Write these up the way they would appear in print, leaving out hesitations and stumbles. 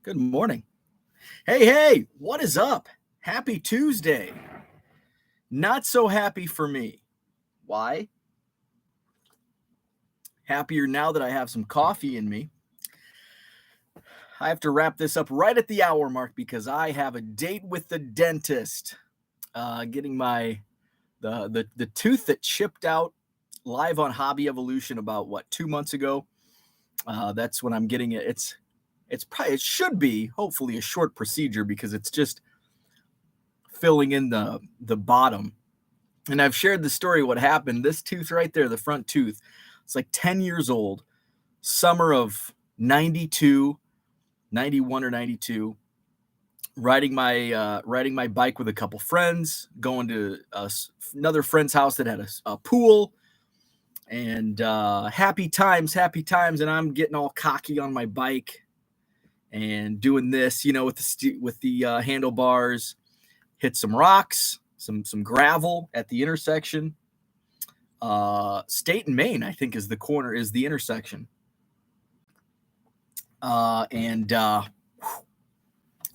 Good morning. Hey, what is up? Happy Tuesday. Not so happy for me. Why? Happier now that I have some coffee in me. I have to wrap this up right at the hour mark because I have a date with the dentist. Getting my the tooth that chipped out live on Hobby Evolution about 2 months ago. That's when I'm getting it. It should be hopefully a short procedure because it's just filling in the bottom. And I've shared the story what happened. This tooth right there, the front tooth, it's like 10 years old, summer of 92, 91 or 92, riding my bike with a couple friends, going to another friend's house that had a pool, and happy times. And I'm getting all cocky on my bike and doing this, with the handlebars, hit some rocks, some gravel at the intersection. State and Main, I think, is the intersection. And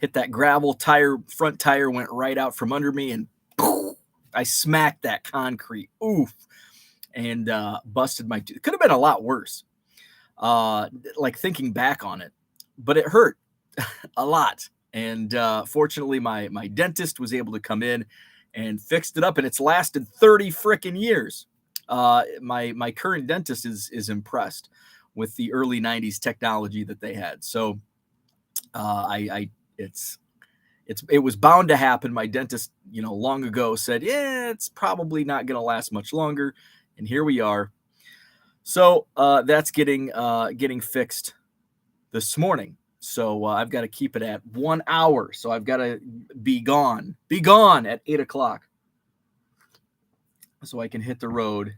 hit that gravel. Front tire went right out from under me, and I smacked that concrete. Oof. And busted my tooth. It could have been a lot worse. Like thinking back on it, but it hurt a lot. And fortunately, my dentist was able to come in and fixed it up, and it's lasted 30 freaking years. My current dentist is impressed with the early 90s technology that they had. So it was bound to happen. My dentist, long ago said, yeah, it's probably not going to last much longer. And here we are. So that's getting fixed this morning. So I've got to keep it at 1 hour. So I've got to be gone at 8:00, so I can hit the road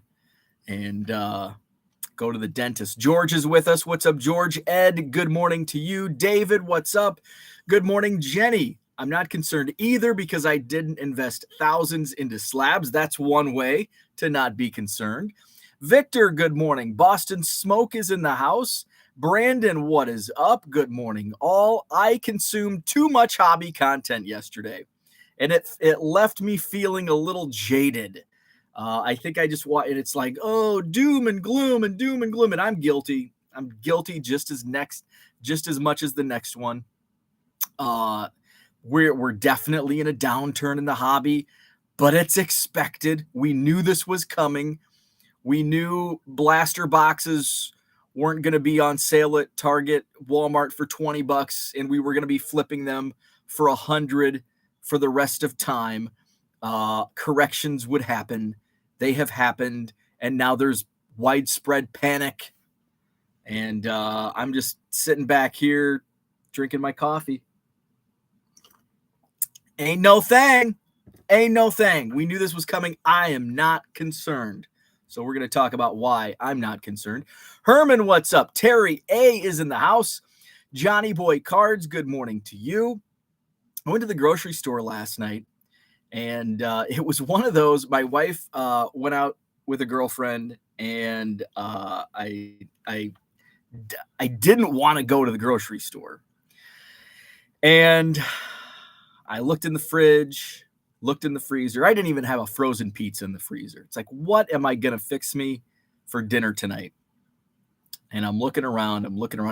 and go to the dentist. George is with us. What's up, George? Ed, good morning to you. David, what's up? Good morning, Jenny. I'm not concerned either because I didn't invest thousands into slabs. That's one way to not be concerned. Victor, good morning. Boston Smoke is in the house. Brandon, what is up? Good morning, all. I consumed too much hobby content yesterday, and it left me feeling a little jaded. I think I just want, and it's like, oh, doom and gloom, and I'm guilty. I'm guilty just as much as the next one. We're definitely in a downturn in the hobby, but it's expected. We knew this was coming. We knew blaster boxes weren't going to be on sale at Target, Walmart for $20, and we were going to be flipping them for $100 for the rest of time. Corrections would happen. They have happened, and now there's widespread panic. And I'm just sitting back here drinking my coffee. Ain't no thing. We knew this was coming. I am not concerned. So we're going to talk about why I'm not concerned. Herman, what's up? Terry A is in the house. Johnny Boy Cards, good morning to you. I went to the grocery store last night, and it was one of those. My wife went out with a girlfriend, and I didn't want to go to the grocery store. And I looked in the fridge, looked in the freezer. I didn't even have a frozen pizza in the freezer. It's like, what am I going to fix me for dinner tonight? And I'm looking around.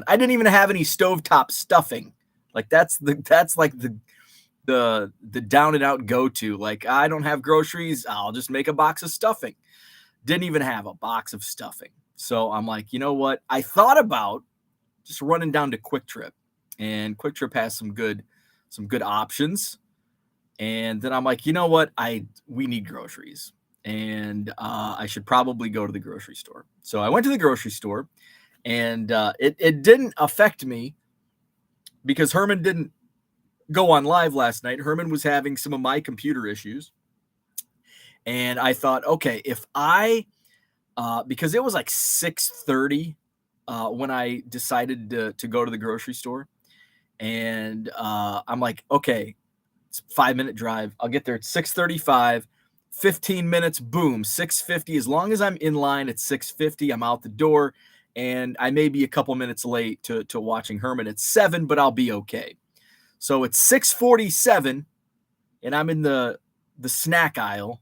I didn't even have any stovetop stuffing. Like that's like the down and out go-to. Like, I don't have groceries. I'll just make a box of stuffing. Didn't even have a box of stuffing. So I'm like, you know what? I thought about just running down to Quick Trip, and Quick Trip has some good options. And then I'm like, you know what? We need groceries, and I should probably go to the grocery store. So I went to the grocery store, and it didn't affect me because Herman didn't go on live last night. Herman was having some of my computer issues, and I thought, okay, if because it was like 6:30 when I decided to go to the grocery store, and I'm like, okay, it's a 5-minute drive. I'll get there at 6:35, 15 minutes, boom, 6:50. As long as I'm in line at 6:50, I'm out the door, and I may be a couple minutes late to watching Herman at 7, but I'll be okay. So it's 6:47, and I'm in the snack aisle,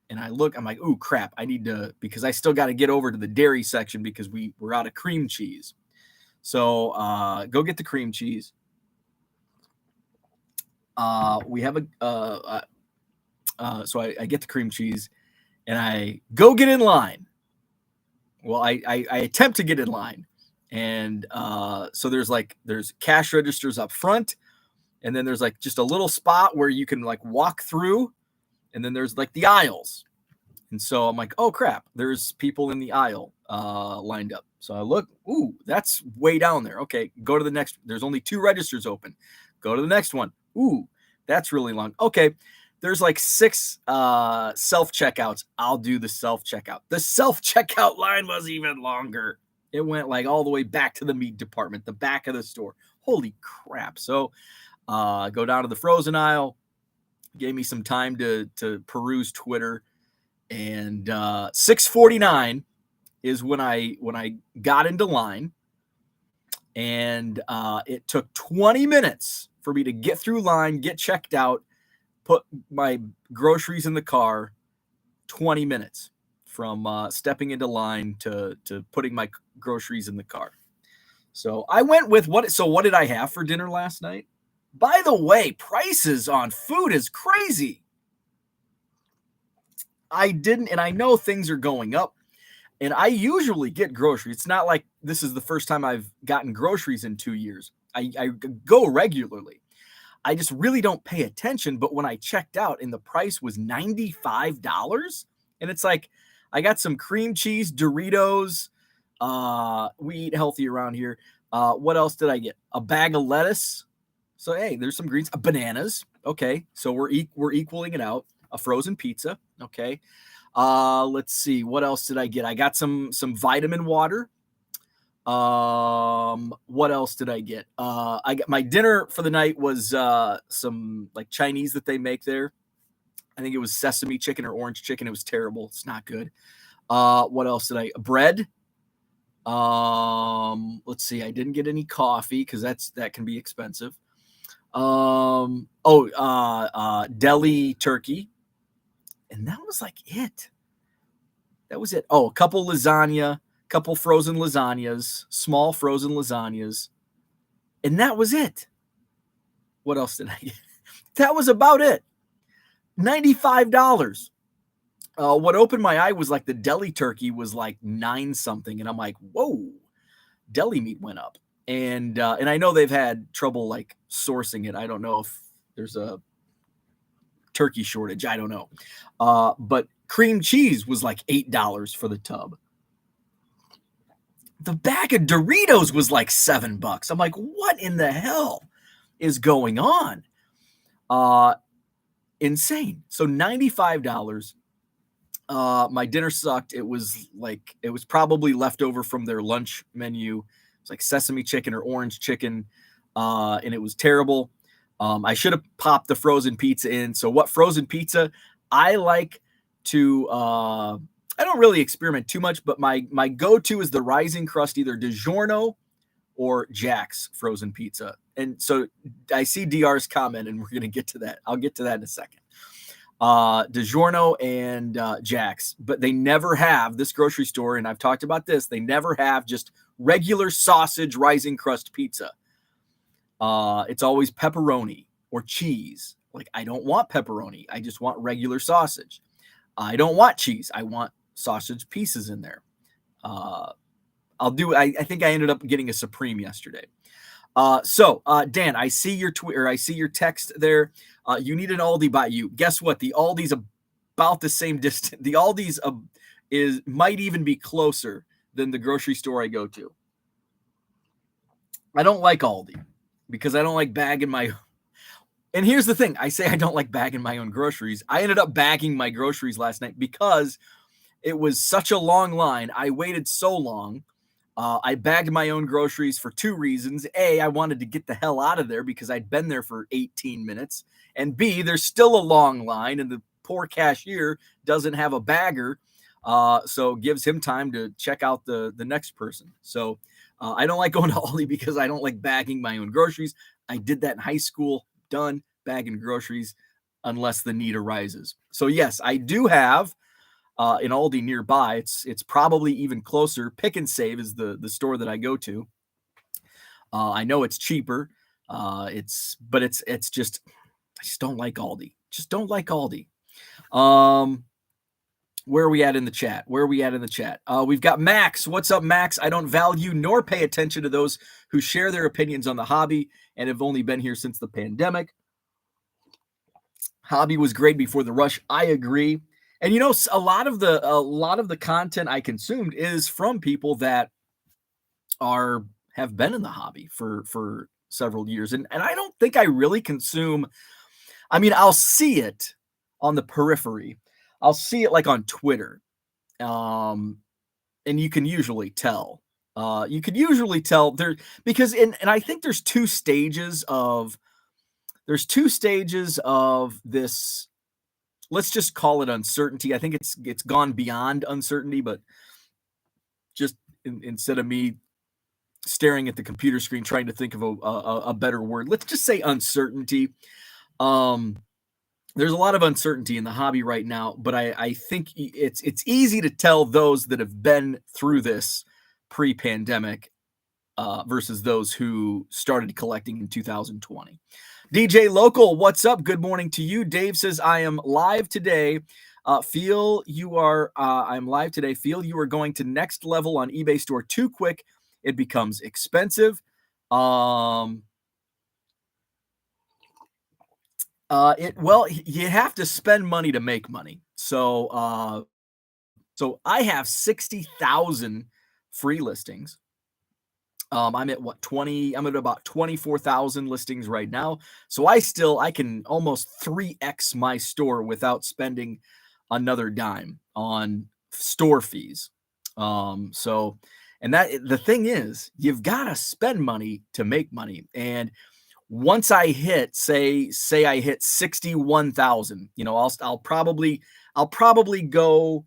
and I look, I'm like, ooh, crap, I need to, because I still got to get over to the dairy section because we're out of cream cheese. So go get the cream cheese. We have so I get the cream cheese, and I go get in line. Well, I attempt to get in line, and so there's cash registers up front, and then there's like just a little spot where you can like walk through, and then there's like the aisles. And so I'm like, oh crap, there's people in the aisle lined up. So I look, ooh, that's way down there. Okay, go to the next. There's only 2 registers open. Go to the next one. Ooh, that's really long. Okay, there's like 6 self-checkouts. I'll do the self-checkout. The self-checkout line was even longer. It went like all the way back to the meat department, the back of the store. Holy crap. So go down to the frozen aisle. Gave me some time to peruse Twitter. And 6:49 is when I got into line, and it took 20 minutes for me to get through line, get checked out, put my groceries in the car. 20 minutes from stepping into line to putting my groceries in the car. So I went with what did I have for dinner last night? By the way, prices on food is crazy. I didn't, and I know things are going up, and I usually get groceries. It's not like this is the first time I've gotten groceries in 2 years. I go regularly. I just really don't pay attention. But when I checked out and the price was $95, and it's like, I got some cream cheese, Doritos. We eat healthy around here. What else did I get? A bag of lettuce. So, hey, there's some greens, bananas. Okay. So we're equaling it out. A frozen pizza. Okay. Let's see. What else did I get? I got some vitamin water. What else did I get? I got my dinner for the night was some like Chinese that they make there. I think it was sesame chicken or orange chicken. It was terrible. It's not good. What else did I bread? Let's see. I didn't get any coffee because that can be expensive. Deli turkey. And that was like it. That was it. Oh, a couple frozen lasagnas, small frozen lasagnas. And that was it. What else did I get? That was about it. $95. What opened my eye was like the deli turkey was like 9 something. And I'm like, whoa, deli meat went up. And I know they've had trouble like sourcing it. I don't know if there's a turkey shortage. I don't know. But cream cheese was like $8 for the tub. The bag of Doritos was like $7. I'm like, what in the hell is going on? Insane. So $95. My dinner sucked. It was probably leftover from their lunch menu. It's like sesame chicken or orange chicken. And it was terrible. I should have popped the frozen pizza in. So what frozen pizza? I like to, I don't really experiment too much, but my go-to is the rising crust, either DiGiorno or Jack's frozen pizza. And so I see DR's comment, and we're going to get to that. I'll get to that in a second. DiGiorno and Jack's, but they never have this grocery store. And I've talked about this. They never have just regular sausage rising crust pizza. It's always pepperoni or cheese. Like, I don't want pepperoni. I just want regular sausage. I don't want cheese. I want sausage pieces in there. I think I ended up getting a Supreme yesterday. Dan, I see your Twitter. I see your text there. You need an Aldi by you. Guess what? The Aldi's about the same distance. The Aldi's might even be closer than the grocery store I go to. I don't like Aldi because I don't like bagging my. And here's the thing. I say I don't like bagging my own groceries. I ended up bagging my groceries last night because it was such a long line. I waited so long. I bagged my own groceries for 2 reasons. A, I wanted to get the hell out of there because I'd been there for 18 minutes. And B, there's still a long line, and the poor cashier doesn't have a bagger. So gives him time to check out the next person. So I don't like going to Aldi because I don't like bagging my own groceries. I did that in high school. Done bagging groceries unless the need arises. So yes, I do have an Aldi nearby. It's probably even closer. Pick and Save is the store that I go to. I know it's cheaper. It's just I just don't like Aldi. Just don't like Aldi. Where are we at in the chat? We've got Max. What's up, Max? I don't value nor pay attention to those who share their opinions on the hobby and have only been here since the pandemic. Hobby was great before the rush. I agree. And a lot of the content I consumed is from people that have been in the hobby for several years. And I don't think I really consume. I mean, I'll see it on the periphery. I'll see it like on Twitter. And you can usually tell. There because and I think there's two stages of this. Let's just call it uncertainty. I think it's gone beyond uncertainty, but just instead of me staring at the computer screen trying to think of a better word, let's just say uncertainty. There's a lot of uncertainty in the hobby right now, but I think it's easy to tell those that have been through this pre-pandemic versus those who started collecting in 2020. DJ Local, what's up? Good morning to you. Dave says, I am live today. I'm live today. Feel you are going to next level on eBay store too quick. It becomes expensive. You have to spend money to make money. So I have 60,000 free listings. I'm at about 24,000 listings right now. So I can almost 3x my store without spending another dime on store fees. And the thing is, you've got to spend money to make money. And once I hit, say I hit 61,000, I'll probably go.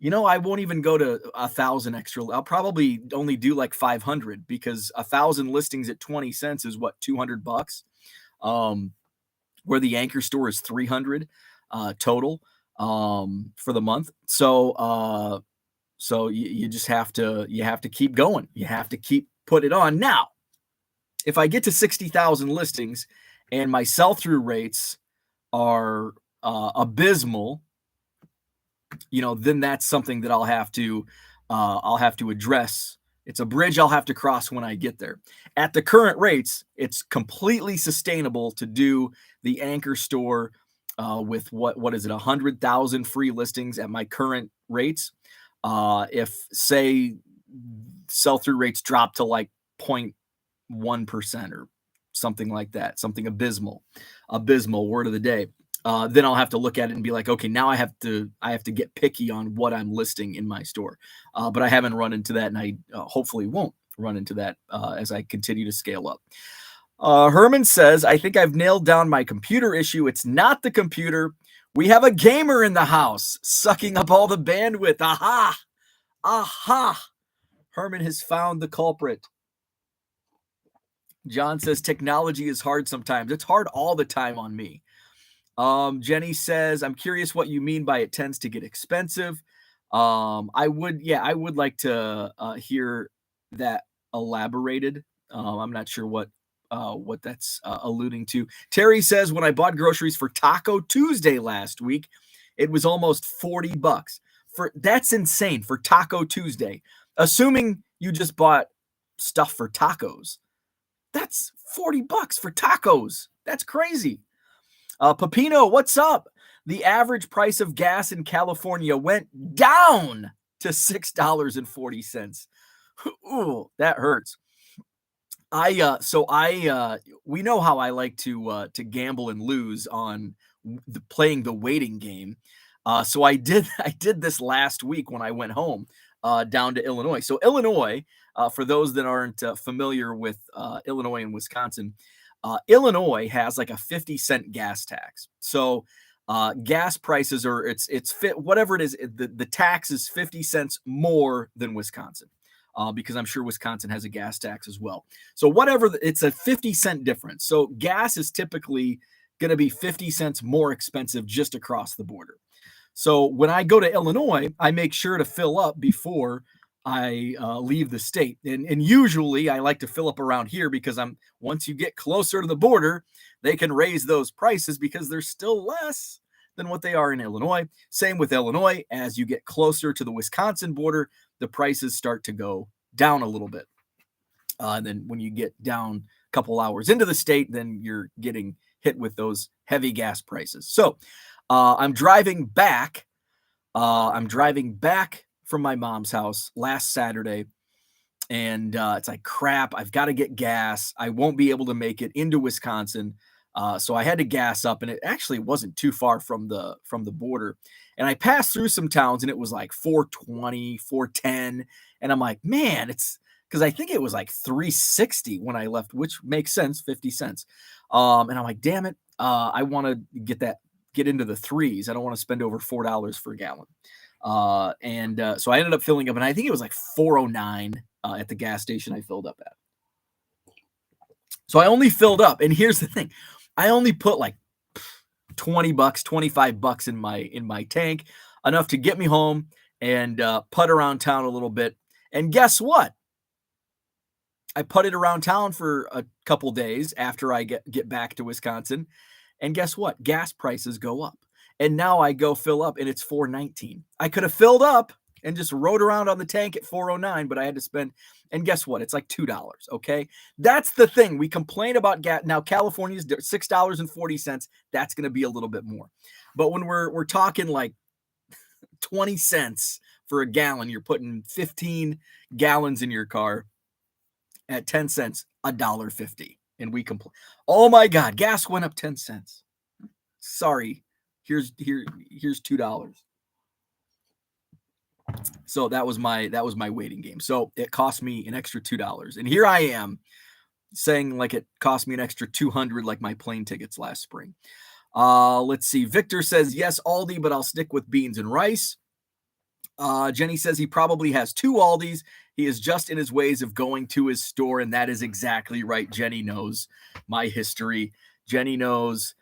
I won't even go to 1,000 extra. I'll probably only do like 500 because 1,000 listings at 20 cents is what, $200. Where the anchor store is 300 total for the month. So you just have to keep going. You have to keep put it on. Now, if I get to 60,000 listings and my sell-through rates are abysmal, then that's something that I'll have to address. It's a bridge I'll have to cross when I get there. At the current rates, it's completely sustainable to do the anchor store with what is it, 100,000 free listings at my current rates. If say sell-through rates drop to like 0.1% or something like that, something abysmal word of the day. Then I'll have to look at it and be like, okay, now I have to get picky on what I'm listing in my store. But I haven't run into that, and I hopefully won't run into that as I continue to scale up. Herman says, I think I've nailed down my computer issue. It's not the computer. We have a gamer in the house sucking up all the bandwidth. Aha. Herman has found the culprit. John says, technology is hard sometimes. It's hard all the time on me. Jenny says, I'm curious what you mean by it tends to get expensive. I would like to hear that elaborated. I'm not sure what that's alluding to. Terry says, when I bought groceries for Taco Tuesday last week, it was almost $40. That's insane for Taco Tuesday. Assuming you just bought stuff for tacos, that's $40 for tacos. That's crazy. Pepino, what's up? The average price of gas in California went down to $6.40. Ooh, that hurts. We know how I like to gamble and lose on playing the waiting game. So I did this last week when I went home down to Illinois. So Illinois, for those that aren't familiar with Illinois and Wisconsin, Illinois has like a 50-cent gas tax. So gas prices are it's fit whatever it is. The tax is 50 cents more than Wisconsin, because I'm sure Wisconsin has a gas tax as well. So whatever, it's a 50-cent difference. So gas is typically going to be 50 cents more expensive just across the border. So when I go to Illinois, I make sure to fill up before I leave the state. And usually I like to fill up around here because once you get closer to the border, they can raise those prices because they're still less than what they are in Illinois. Same with Illinois. As you get closer to the Wisconsin border, the prices start to go down a little bit. And then when you get down a couple hours into the state, then you're getting hit with those heavy gas prices. So I'm driving back. I'm driving back from my mom's house last Saturday, and it's like, crap, I've got to get gas. I won't be able to make it into Wisconsin. So I had to gas up, and it actually wasn't too far from the border. And I passed through some towns, and it was like 420, 410. And I'm like, man, it's because I think it was like 360 when I left, which makes sense, 50 cents. And I'm like, damn it, I want to get into the threes. I don't want to spend over $4 for a gallon. So I ended up filling up, and I think it was like 409 at the gas station I filled up at. So I only filled up, and here's the thing. I only put like $20, $25 in my tank, enough to get me home and putt around town a little bit. And guess what? I putted around town for a couple days after I get back to Wisconsin. And guess what? Gas prices go up. And now I go fill up and it's $4.19. I could have filled up and just rode around on the tank at $4.09, but I had to spend, and guess what? It's like $2. Okay. That's the thing. We complain about gas. Now California's $6.40. That's going to be a little bit more. But when we're talking like 20 cents for a gallon, you're putting 15 gallons in your car at 10 cents, $1.50. And we complain, oh my God, gas went up 10 cents. Sorry. Here's $2. So that was my waiting game. So it cost me an extra $2. And here I am saying like it cost me an extra $200, like my plane tickets last spring. Let's see. Victor says, yes, Aldi, but I'll stick with beans and rice. Jenny says he probably has 2 Aldis. He is just in his ways of going to his store. And that is exactly right. Jenny knows my history. Jenny knows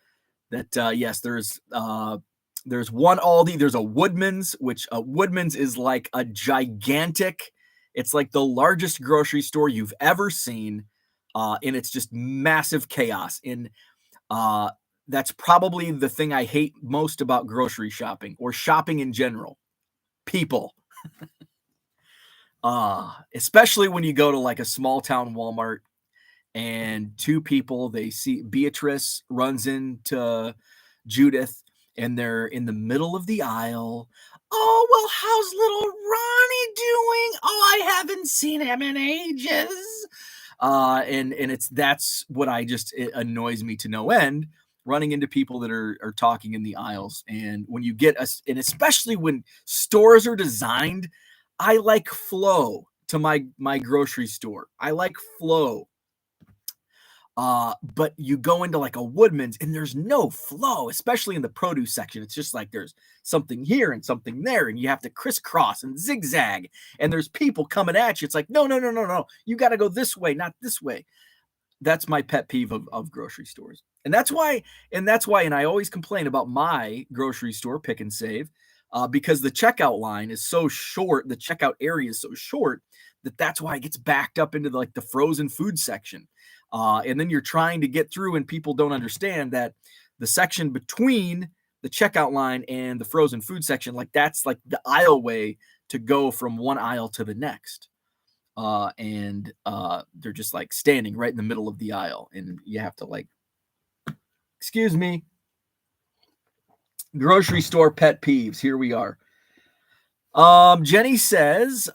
that, yes, there's one Aldi. There's a Woodman's, which Woodman's is like a gigantic, it's like the largest grocery store you've ever seen. And it's just massive chaos. And that's probably the thing I hate most about grocery shopping or shopping in general. People. Especially when you go to like a small town Walmart and 2 people, they see Beatrice runs into Judith and they're in the middle of the aisle. Oh, well, how's little Ronnie doing? Oh, I haven't seen him in ages. And that's what it annoys me to no end, running into people that are talking in the aisles. And when you get and especially when stores are designed, I like flow to my grocery store. I like flow. But you go into like a Woodman's and there's no flow, especially in the produce section. It's just like there's something here and something there, and you have to crisscross and zigzag, and there's people coming at you. It's like, no. You got to go this way, not this way. That's my pet peeve of grocery stores. And that's why, and I always complain about my grocery store, Pick and Save, because the checkout line is so short, the checkout area is so short that's why it gets backed up into the frozen food section. And then you're trying to get through and people don't understand that the section between the checkout line and the frozen food section, that's like the aisle way to go from one aisle to the next. And they're just like standing right in the middle of the aisle and you have to excuse me, grocery store pet peeves. Here we are. Jenny says,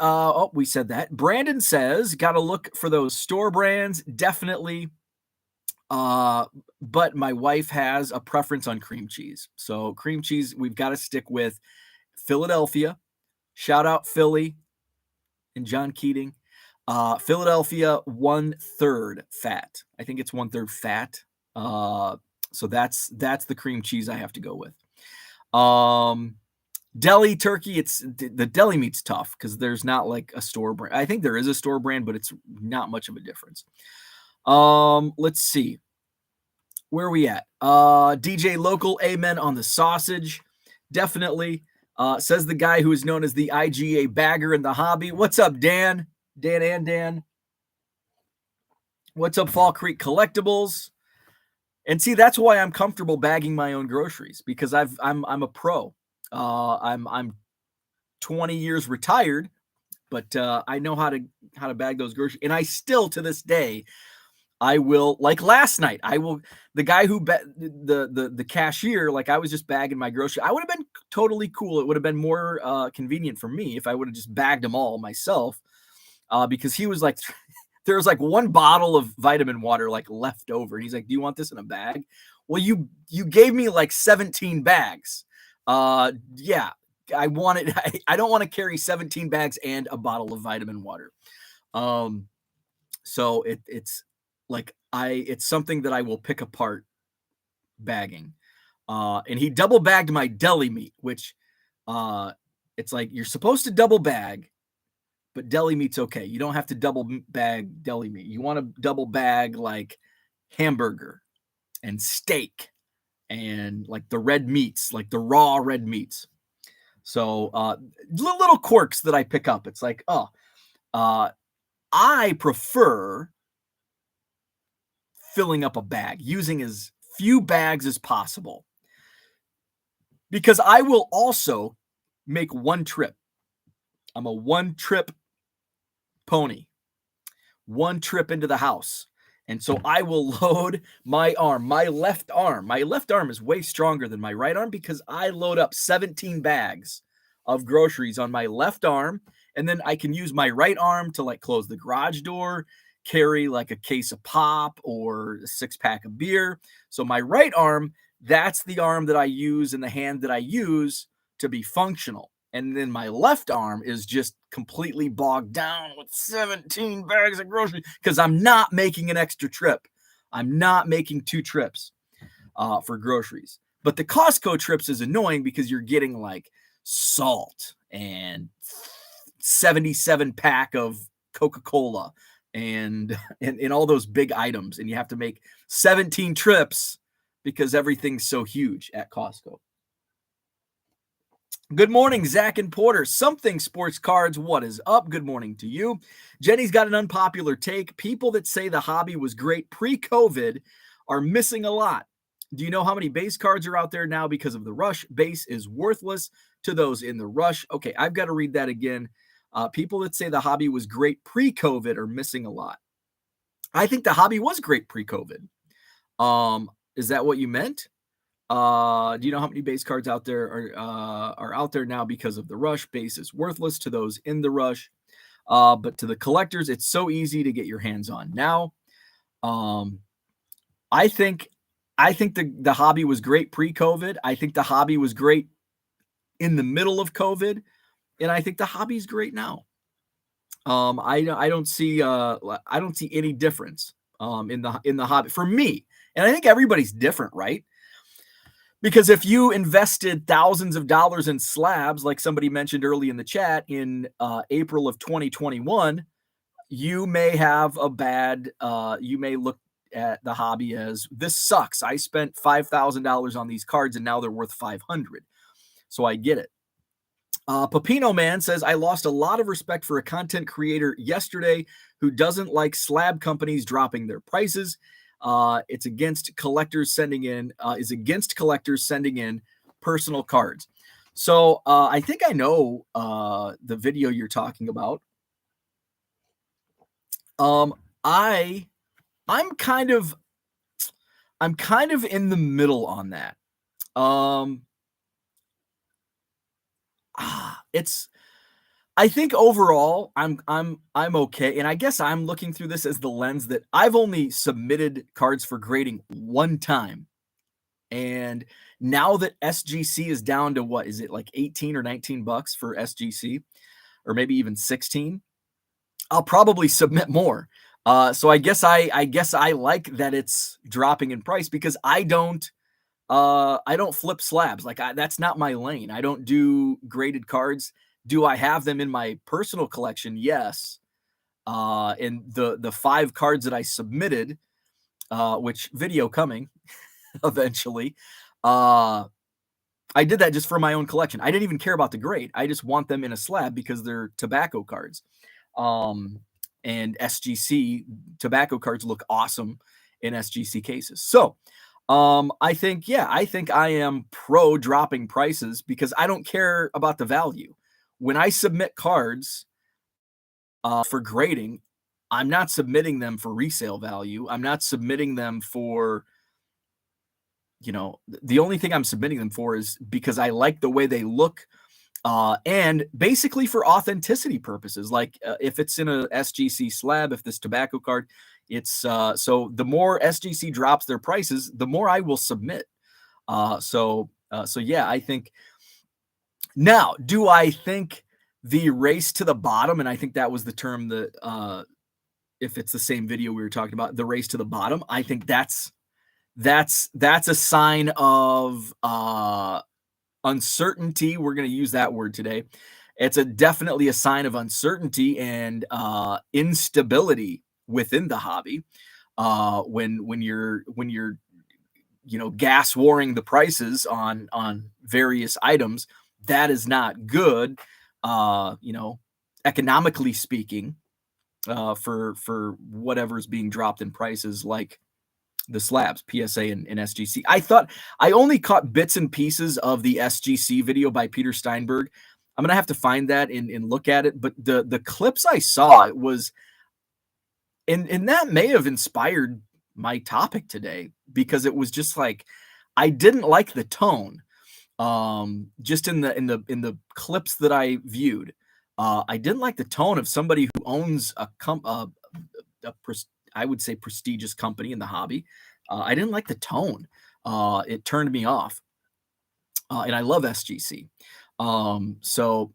we said that. Brandon says, got to look for those store brands. Definitely. But my wife has a preference on cream cheese. So cream cheese, we've got to stick with Philadelphia. Shout out Philly and John Keating. Philadelphia 1/3 fat. I think it's 1/3 fat. So that's the cream cheese I have to go with. Deli turkey, the deli meat's tough because there's not like a store brand. I think there is a store brand, but it's not much of a difference. Let's see. Where are we at? DJ Local, amen on the sausage. Definitely. Says the guy who is known as the IGA bagger in the hobby. What's up, Dan? Dan. What's up, Fall Creek Collectibles? And see, that's why I'm comfortable bagging my own groceries, because I'm a pro. I'm 20 years retired, but I know how to bag those groceries. And I still, to this day, I will, like last night, the guy who the cashier, like I was just bagging my groceries. I would have been totally cool. It would have been more convenient for me if I would have just bagged them all myself, because he was like, there was like one bottle of vitamin water like left over. And he's like, do you want this in a bag? Well, you gave me like 17 bags. Yeah, I want it. I don't want to carry 17 bags and a bottle of vitamin water. So it's like it's something that I will pick apart bagging. And he double bagged my deli meat, which it's like you're supposed to double bag, but deli meat's okay. You don't have to double bag deli meat. You want to double bag like hamburger and steak and like the red meats, like the raw red meats. So little quirks that I pick up. It's like, I prefer filling up a bag, using as few bags as possible, because I will also make one trip. I'm a one trip pony, one trip into the house. And so I will load my arm, my left arm. My left arm is way stronger than my right arm because I load up 17 bags of groceries on my left arm. And then I can use my right arm to like close the garage door, carry like a case of pop or a 6-pack of beer. So my right arm, that's the arm that I use and the hand that I use to be functional. And then my left arm is just completely bogged down with 17 bags of groceries because I'm not making an extra trip. I'm not making 2 trips for groceries. But the Costco trips is annoying because you're getting like salt and 77 pack of Coca-Cola and all those big items. And you have to make 17 trips because everything's so huge at Costco. Good morning, Zach and Porter. Something Sports Cards, what is up? Good morning to you. Jenny's got an unpopular take. People that say the hobby was great pre-COVID are missing a lot. Do you know how many base cards are out there now because of the rush? Base is worthless to those in the rush. Okay, I've got to read that again. People that say the hobby was great pre-COVID are missing a lot. I think the hobby was great pre-COVID. Is that what you meant? Do you know how many base cards out there are out there now because of the rush? Base is worthless to those in the rush. But to the collectors, it's so easy to get your hands on now. I think the hobby was great pre-COVID. I think the hobby was great in the middle of COVID, and I think the hobby's great now. I don't see any difference in the hobby for me. And I think everybody's different, right? Because if you invested thousands of dollars in slabs, like somebody mentioned early in the chat, in April of 2021, you may have you may look at the hobby as, this sucks. I spent $5,000 on these cards and now they're worth 500. So I get it. Pepino Man says, I lost a lot of respect for a content creator yesterday who doesn't like slab companies dropping their prices. It's against collectors sending in personal cards. So I think I know the video you're talking about. I'm kind of in the middle on that. I think overall I'm okay. And I guess I'm looking through this as the lens that I've only submitted cards for grading one time. And now that SGC is down to, what is it, like 18 or 19 bucks for SGC, or maybe even 16, I'll probably submit more. So I guess I like that it's dropping in price, because I don't I don't flip slabs. Like that's not my lane. I don't do graded cards. Do I have them in my personal collection? Yes. And the 5 cards that I submitted, which video coming eventually, I did that just for my own collection. I didn't even care about the grade. I just want them in a slab because they're tobacco cards. Um, and SGC tobacco cards look awesome in SGC cases. So, I think, yeah, I think I am pro dropping prices because I don't care about the value. When I submit cards for grading, I'm not submitting them for resale value. I'm not submitting them for, the only thing I'm submitting them for is because I like the way they look, and basically for authenticity purposes. Like if it's in a SGC slab, if this tobacco card, it's so the more SGC drops their prices, the more I will submit. So yeah, I think now, do I think the race to the bottom, and I think that was the term that if it's the same video we were talking about, the race to the bottom, I think that's a sign of uncertainty. We're going to use that word today. It's definitely a sign of uncertainty and instability within the hobby. When you're gas warring the prices on various items, that is not good. Economically speaking, for whatever's being dropped in prices, like the slabs, PSA and SGC. I only caught bits and pieces of the SGC video by Peter Steinberg. I'm gonna have to find that and look at it. But the clips I saw, it was, and that may have inspired my topic today, because it was just like, I didn't like the tone. Just in the clips that I viewed, I didn't like the tone of somebody who owns I would say prestigious company in the hobby. I didn't like the tone. It turned me off. And I love SGC. So,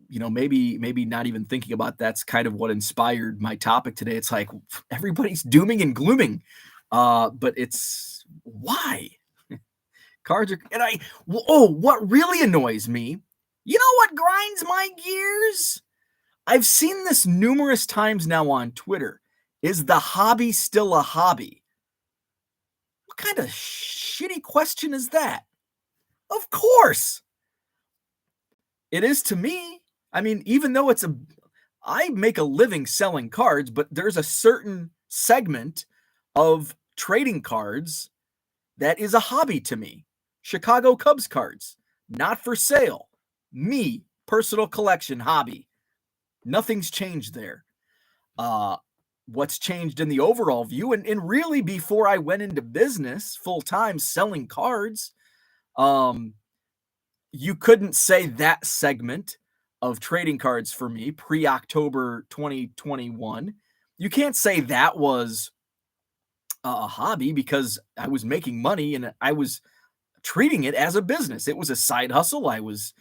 maybe not even thinking about that's kind of what inspired my topic today. It's like everybody's dooming and glooming. But it's why cards are, what really annoys me, what grinds my gears? I've seen this numerous times now on Twitter. Is the hobby still a hobby? What kind of shitty question is that? Of course it is to me. I mean, even though I make a living selling cards, but there's a certain segment of trading cards that is a hobby to me. Chicago Cubs cards, not for sale. Me, personal collection, hobby. Nothing's changed there. What's changed in the overall view, and really before I went into business full-time selling cards, you couldn't say that segment of trading cards for me pre-October 2021. You can't say that was a hobby, because I was making money and I was treating it as a business. It was a side hustle. I was,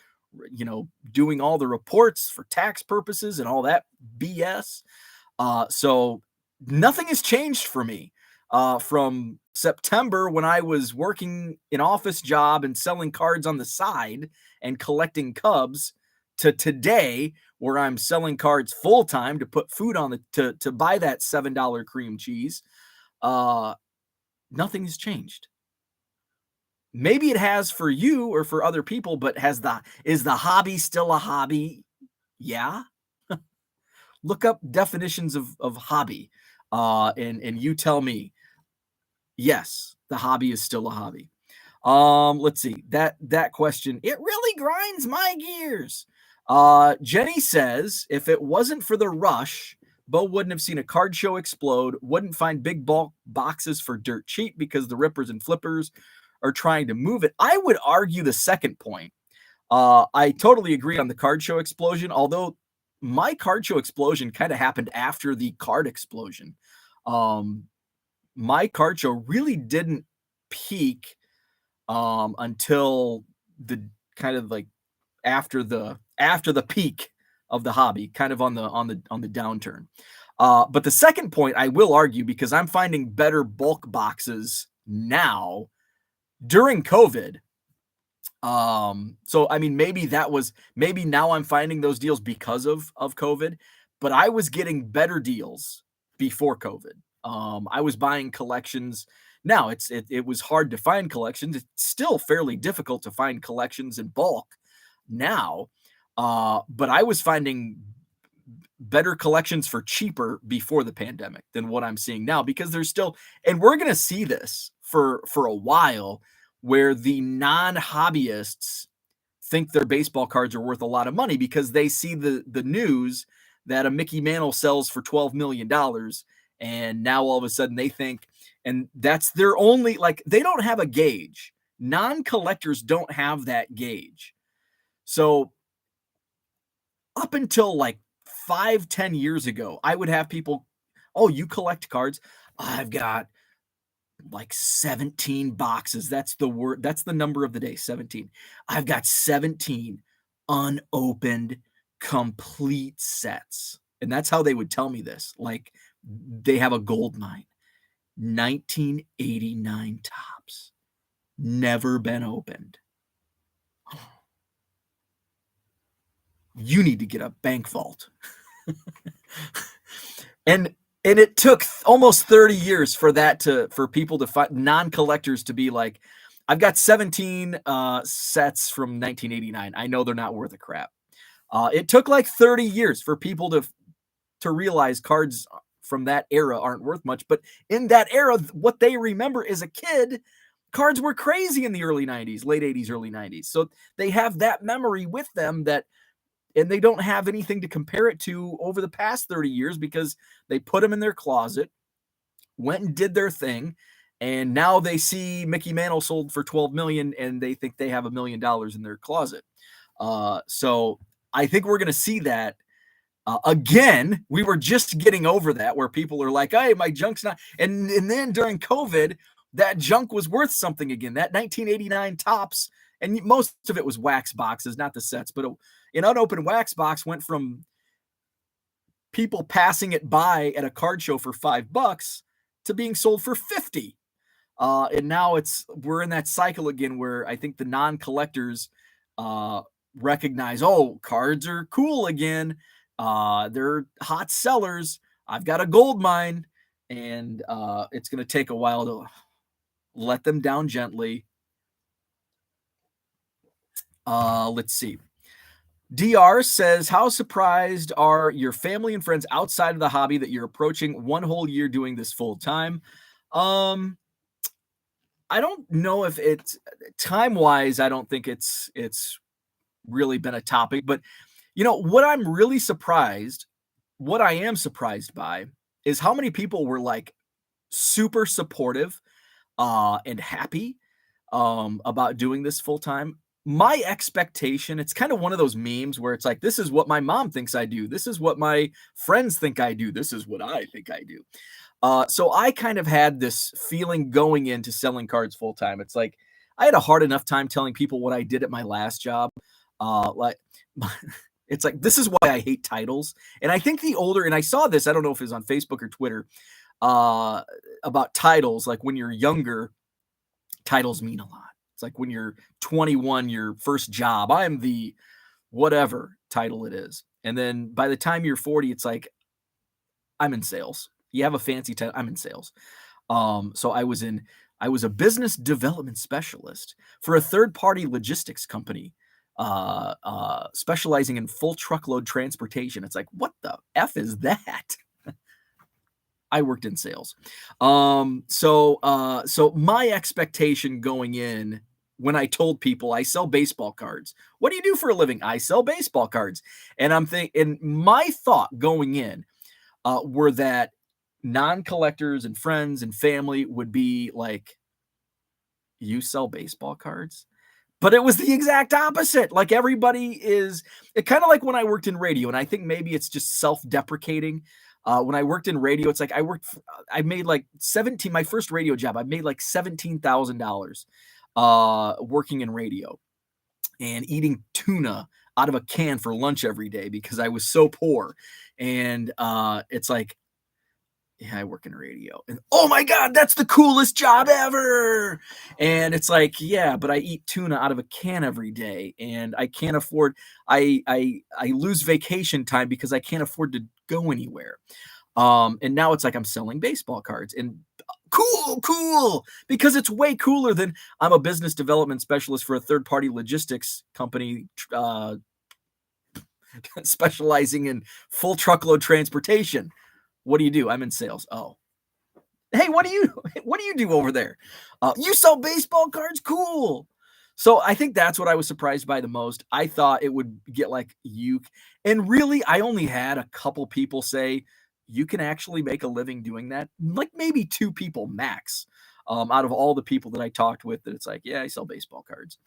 doing all the reports for tax purposes and all that BS. So nothing has changed for me from September, when I was working an office job and selling cards on the side and collecting Cubs, to today, where I'm selling cards full time to put food on to buy that $7 cream cheese. Nothing has changed. Maybe it has for you or for other people, but is the hobby still a hobby? Yeah. Look up definitions of hobby, and you tell me. Yes, the hobby is still a hobby. Let's see that question. It really grinds my gears. Jenny says, if it wasn't for the rush, Bo wouldn't have seen a card show explode, wouldn't find big bulk boxes for dirt cheap because the rippers and flippers are trying to move it. I would argue the second point. I totally agree on the card show explosion, although my card show explosion kind of happened after the card explosion. My card show really didn't peak until the kind of like after the peak of the hobby, kind of on the downturn. But the second point, I will argue, because I'm finding better bulk boxes now during COVID. So I mean, maybe now I'm finding those deals because of COVID, but I was getting better deals before COVID. I was buying collections. Now it was hard to find collections. It's still fairly difficult to find collections in bulk now. But I was finding better collections for cheaper before the pandemic than what I'm seeing now, because there's still, and we're going to see this for a while, where the non-hobbyists think their baseball cards are worth a lot of money because they see the news that a Mickey Mantle sells for $12 million. And now all of a sudden they think, and that's their only, like, they don't have a gauge. Non-collectors don't have that gauge. So up until like 5-10 years ago, I would have people, oh, you collect cards? I've got like 17 boxes. That's the word. That's the number of the day, 17. I've got 17 unopened complete sets. And that's how they would tell me this. Like, they have a gold mine. 1989 tops. Never been opened. You need to get a bank vault. And it took almost 30 years for people to find, non-collectors to be like, I've got 17 sets from 1989. I know they're not worth a crap. It took like 30 years for people to realize cards from that era aren't worth much. But in that era, what they remember as a kid, cards were crazy in the early 90s, late 80s, early 90s. So they have that memory with them, and they don't have anything to compare it to over the past 30 years because they put them in their closet, went and did their thing, and now they see Mickey Mantle sold for $12 million and they think they have $1 million in their closet. So I think we're going to see that again. We were just getting over that, where people are like, hey, my junk's not. And then during COVID, that junk was worth something again. That 1989 tops, and most of it was wax boxes, not the sets, but an unopened wax box went from people passing it by at a card show for $5 to being sold for 50. And now we're in that cycle again where I think the non-collectors recognize, oh, cards are cool again. They're hot sellers. I've got a gold mine, and it's going to take a while to let them down gently. Let's see. DR says, how surprised are your family and friends outside of the hobby that you're approaching one whole year doing this full time? I don't know if it's time-wise. I don't think it's really been a topic, but what I am surprised by is how many people were like super supportive and happy about doing this full time. My expectation, it's kind of one of those memes where it's like, this is what my mom thinks I do. This is what my friends think I do. This is what I think I do. So I kind of had this feeling going into selling cards full time. It's like, I had a hard enough time telling people what I did at my last job. It's like, this is why I hate titles. And I think and I saw this, I don't know if it was on Facebook or Twitter, about titles. Like, when you're younger, titles mean a lot. It's like when you're 21, your first job, I'm the whatever title it is. And then by the time you're 40, it's like, I'm in sales. You have a fancy title, I'm in sales. So I was a business development specialist for a third-party logistics company, specializing in full truckload transportation. It's like, what the F is that? I worked in sales. So my expectation going in, when I told people I sell baseball cards, what do you do for a living? I sell baseball cards. And and my thought going in were that non-collectors and friends and family would be like, you sell baseball cards? But it was the exact opposite. Like, everybody it kind of like when I worked in radio, and I think maybe it's just self-deprecating. When I worked in radio, it's like I made like my first radio job, I made like $17,000 working in radio and eating tuna out of a can for lunch every day because I was so poor. And it's like, Yeah, I work in radio. And oh my God, that's the coolest job ever. And it's like, yeah, but I eat tuna out of a can every day and I can't afford I lose vacation time because I can't afford to go anywhere. And now it's like I'm selling baseball cards and cool, because it's way cooler than I'm a business development specialist for a third party logistics company, specializing in full truckload transportation. What do you do? I'm in sales. Oh, hey, what do you do over there? You sell baseball cards? Cool. So I think that's what I was surprised by the most. I thought it would get like and really, I only had a couple people say you can actually make a living doing that. Like maybe two people max, out of all the people that I talked with. That it's like, yeah, I sell baseball cards.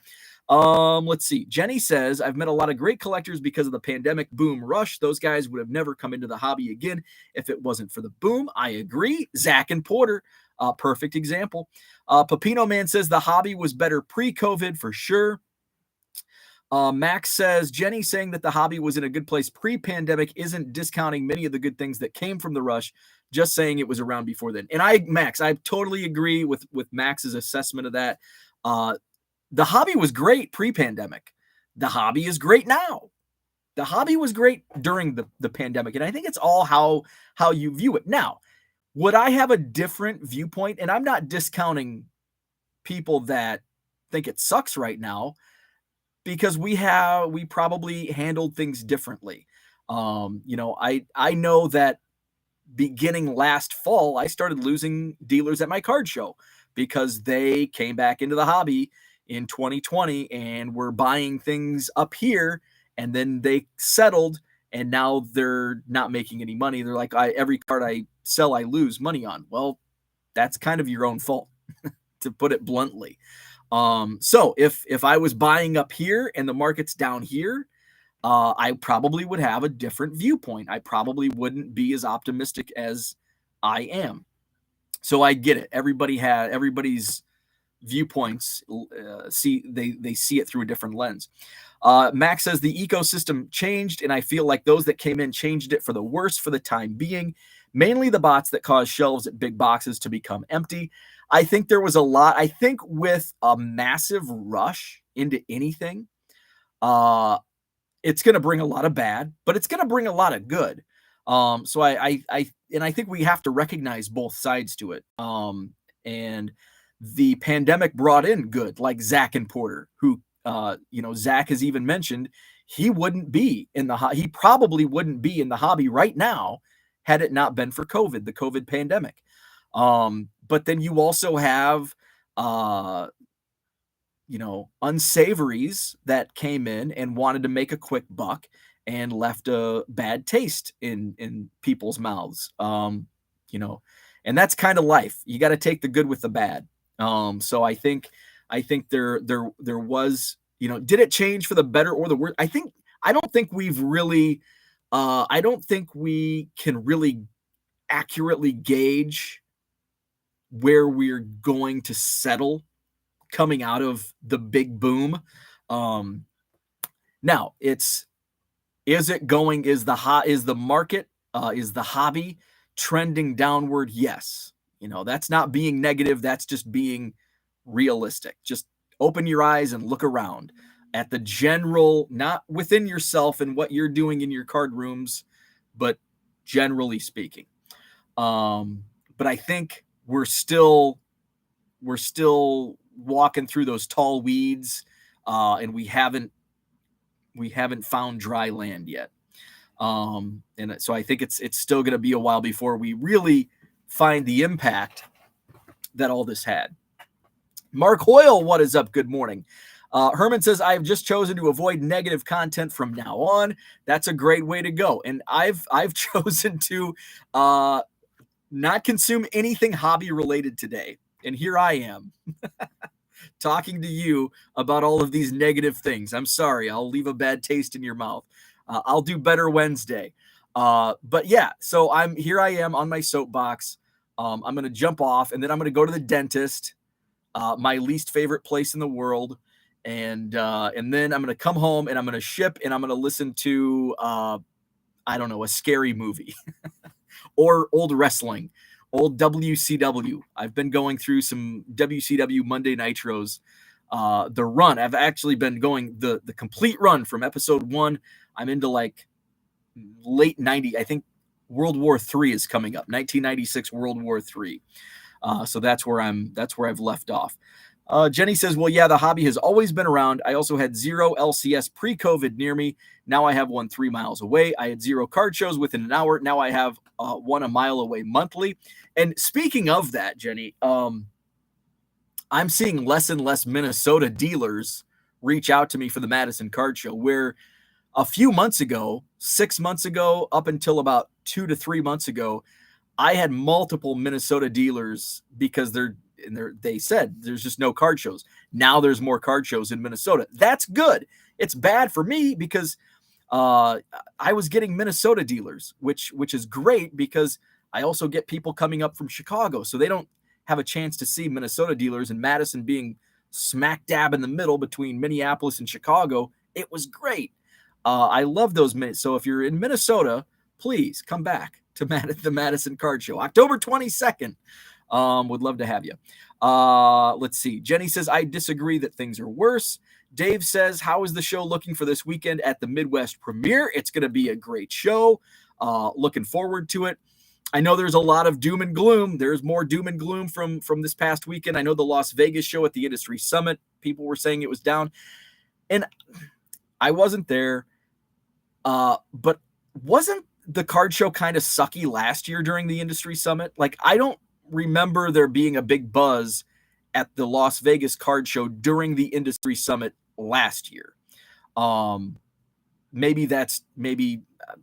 Let's see. Jenny says, I've met a lot of great collectors because of the pandemic boom rush. Those guys would have never come into the hobby again if it wasn't for the boom. I agree. Zach and Porter, perfect example. Pepino Man says the hobby was better pre-COVID for sure. Max says, Jenny saying that the hobby was in a good place pre-pandemic isn't discounting many of the good things that came from the rush, just saying it was around before then. And I totally agree with Max's assessment of that. The hobby was great pre-pandemic. The hobby is great now. The hobby was great during the pandemic. And I think it's all how you view it. Now, would I have a different viewpoint? And I'm not discounting people that think it sucks right now, because we probably handled things differently. I know that beginning last fall, I started losing dealers at my card show because they came back into the hobby in 2020 and were buying things up here, and then they settled and now they're not making any money. They're like, every card I sell, I lose money on. Well, that's kind of your own fault, to put it bluntly. So if I was buying up here and the market's down here, I probably would have a different viewpoint. I probably wouldn't be as optimistic as I am. So I get it. Everybody's viewpoints, they see it through a different lens. Max says the ecosystem changed, and I feel like those that came in changed it for the worse for the time being. Mainly the bots that caused shelves at big boxes to become empty. I think there was a lot. I think with a massive rush into anything, it's going to bring a lot of bad, but it's going to bring a lot of good. So I think we have to recognize both sides to it. And the pandemic brought in good, like Zach and Porter, who, Zach has even mentioned he probably wouldn't be in the hobby right now had it not been for the COVID pandemic. But then you also have, unsavories that came in and wanted to make a quick buck and left a bad taste in people's mouths. And that's kind of life. You got to take the good with the bad. So I think there was, did it change for the better or the worse? I don't think we've really, I don't think we can really accurately gauge where we're going to settle coming out of the big boom. Now is the market, is the hobby trending downward? Yes. That's not being negative. That's just being realistic. Just open your eyes and look around at the general, not within yourself and what you're doing in your card rooms, but generally speaking. But I think we're still walking through those tall weeds, and we haven't found dry land yet. And so I think it's still going to be a while before we really find the impact that all this had. Mark Hoyle, what is up? Good morning. Herman says, I have just chosen to avoid negative content from now on. That's a great way to go. And I've chosen to not consume anything hobby related today. And here I am talking to you about all of these negative things. I'm sorry. I'll leave a bad taste in your mouth. I'll do better Wednesday. But yeah, so I am on my soapbox. I'm going to jump off, and then I'm going to go to the dentist, my least favorite place in the world. And then I'm going to come home and I'm going to ship and I'm going to listen to, I don't know, a scary movie or old wrestling, old WCW. I've been going through some WCW Monday Nitros. The run, I've actually been going the complete run from episode 1. I'm into like late 90. I think World War III is coming up. 1996 World War III. So that's where I've left off. Jenny says, well, yeah, the hobby has always been around. I also had 0 LCS pre-COVID near me. Now I have one 3 miles away. I had 0 card shows within an hour. Now I have one a mile away monthly. And speaking of that, Jenny, I'm seeing less and less Minnesota dealers reach out to me for the Madison Card Show, where a few months ago, 6 months ago, up until about 2 to 3 months ago, I had multiple Minnesota dealers because they said there's just no card shows. Now there's more card shows in Minnesota. That's good. It's bad for me because I was getting Minnesota dealers, which is great because I also get people coming up from Chicago, so they don't have a chance to see Minnesota dealers, and Madison being smack dab in the middle between Minneapolis and Chicago. It was great. I love those minutes. So if you're in Minnesota, please come back to the Madison Card Show, October 22nd. Would love to have you. Let's see. Jenny says, I disagree that things are worse. Dave says, how is the show looking for this weekend at the Midwest premiere? It's going to be a great show. Looking forward to it. I know there's a lot of doom and gloom. There's more doom and gloom from this past weekend. I know the Las Vegas show at the Industry Summit, people were saying it was down. And I wasn't there. But wasn't the card show kind of sucky last year during the Industry Summit? Like, I don't remember there being a big buzz at the Las Vegas card show during the Industry Summit last year. Maybe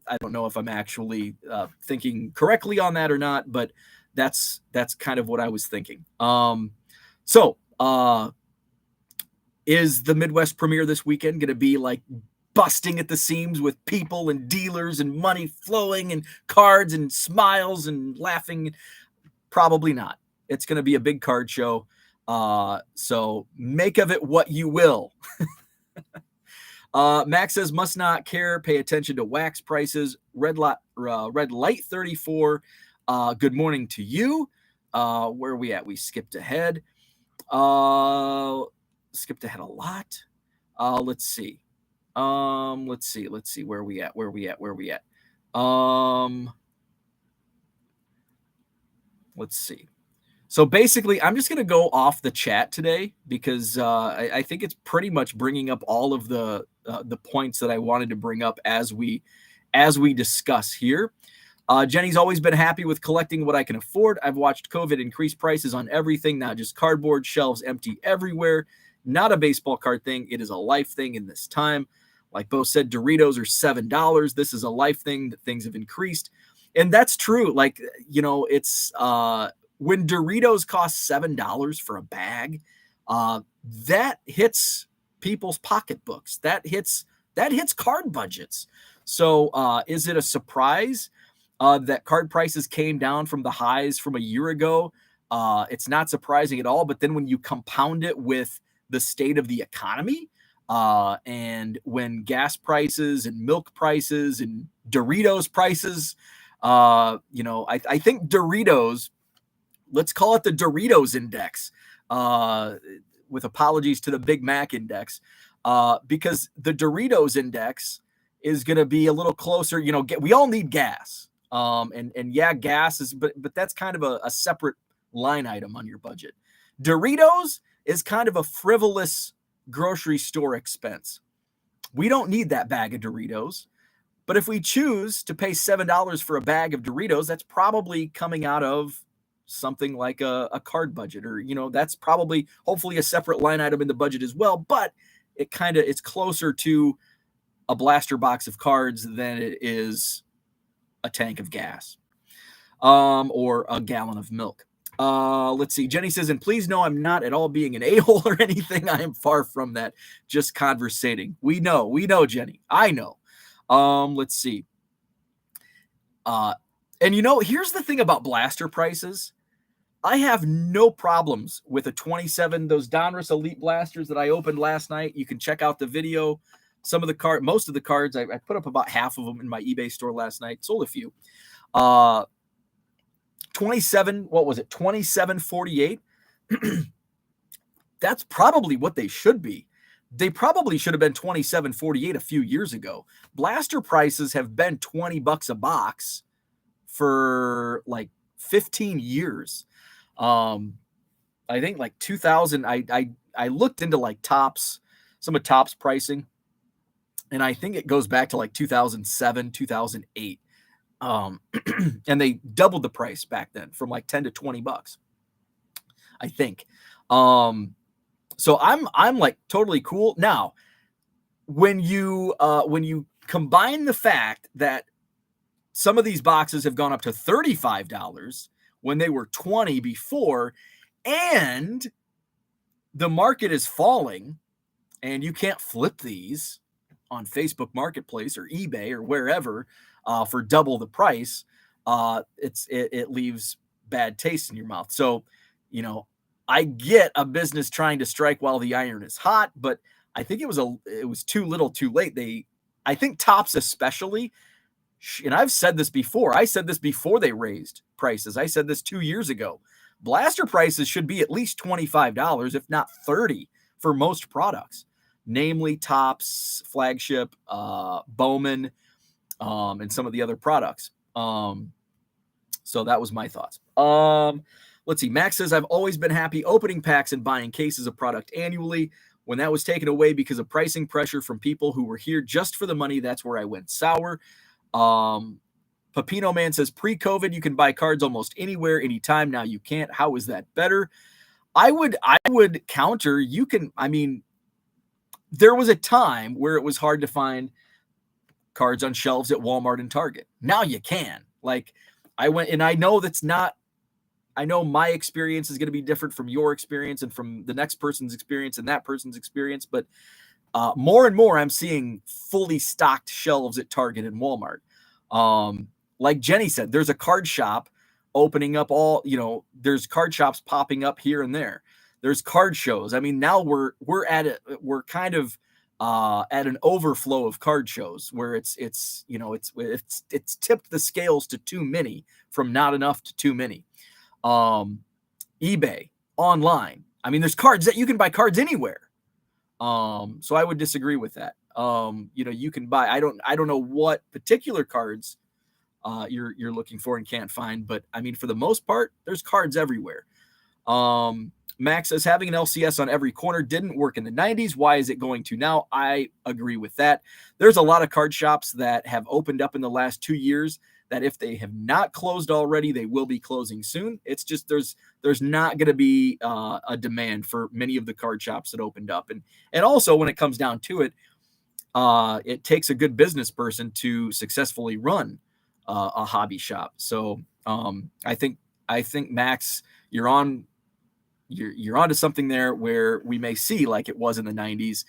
I don't know if I'm actually thinking correctly on that or not, but that's kind of what I was thinking. So is the Midwest premiere this weekend going to be like busting at the seams with people and dealers and money flowing and cards and smiles and laughing? Probably not. It's going to be a big card show. So make of it what you will. Max says, must not care. Pay attention to wax prices. Red light 34. Good morning to you. Where are we at? We skipped ahead. Skipped ahead a lot. Let's see. Let's see. Where are we at? Let's see. So basically, I'm just going to go off the chat today because I think it's pretty much bringing up all of the points that I wanted to bring up as we discuss here. Jenny's always been happy with collecting what I can afford. I've watched COVID increase prices on everything, not just cardboard, shelves empty everywhere. Not a baseball card thing. It is a life thing in this time. Like Bo said, Doritos are $7. This is a life thing that things have increased. And that's true. Like, you know, it's when Doritos cost $7 for a bag, that hits people's pocketbooks. That hits card budgets. So is it a surprise that card prices came down from the highs from a year ago? It's not surprising at all. But then when you compound it with the state of the economy, and when gas prices and milk prices and Doritos prices, I think Doritos, let's call it the Doritos index, with apologies to the Big Mac index, because the Doritos index is going to be a little closer. You know, we all need gas. And yeah, gas is, but that's kind of a separate line item on your budget. Doritos is kind of a frivolous grocery store expense. We don't need that bag of Doritos. But if we choose to pay $7 for a bag of Doritos, that's probably coming out of something like a card budget, or, you know, that's probably hopefully a separate line item in the budget as well. But it's closer to a blaster box of cards than it is a tank of gas, or a gallon of milk. Let's see. Jenny says, and please know I'm not at all being an a-hole or anything. I am far from that. Just conversating. We know, Jenny. I know. Let's see. And you know, here's the thing about blaster prices. I have no problems with a 27, those Donruss Elite blasters that I opened last night. You can check out the video. Most of the cards, I put up about half of them in my eBay store last night. Sold a few. 27, what was it? 27.48. That's probably what they should be. They probably should have been 27.48 a few years ago. Blaster prices have been $20 a box for like 15 years. I think like 2000. I looked into like Tops, some of Tops pricing, and I think it goes back to like 2007, 2008. And they doubled the price back then from like 10 to $20, I think. So I'm like totally cool. Now, when you combine the fact that some of these boxes have gone up to $35 when they were $20 before, and the market is falling, and you can't flip these on Facebook Marketplace or eBay or wherever for double the price, it leaves bad taste in your mouth. So, I get a business trying to strike while the iron is hot, but I think it was too little, too late. I think Tops especially, and I've said this before. I said this before they raised prices. I said this 2 years ago. Blaster prices should be at least $25, if not $30, for most products, namely Tops, Flagship, Bowman, and some of the other products. So that was my thoughts. Let's see. Max says, I've always been happy opening packs and buying cases of product annually. When that was taken away because of pricing pressure from people who were here just for the money, that's where I went sour. Pepino Man says, pre-COVID, you can buy cards almost anywhere, anytime. Now you can't. How is that better? I would counter. You can, there was a time where it was hard to find cards on shelves at Walmart and Target. Now you can. Like, I went, and I know I know my experience is going to be different from your experience and from the next person's experience and that person's experience. But more and more, I'm seeing fully stocked shelves at Target and Walmart. Like Jenny said, there's a card shop opening up there's card shops popping up here and there. There's card shows. Now we're kind of at an overflow of card shows where it's tipped the scales to too many from not enough to too many. eBay, online. There's cards that you can buy cards anywhere. So I would disagree with that. You can buy, I don't know what particular cards you're looking for and can't find, but for the most part, there's cards everywhere. Max says, having an LCS on every corner didn't work in the 90s. Why is it going to now? I agree with that. There's a lot of card shops that have opened up in the last 2 years that if they have not closed already, they will be closing soon. It's just there's not going to be a demand for many of the card shops that opened up. And also, when it comes down to it, it takes a good business person to successfully run a hobby shop. So I think Max, you're onto something there where we may see, like it was in the 90s.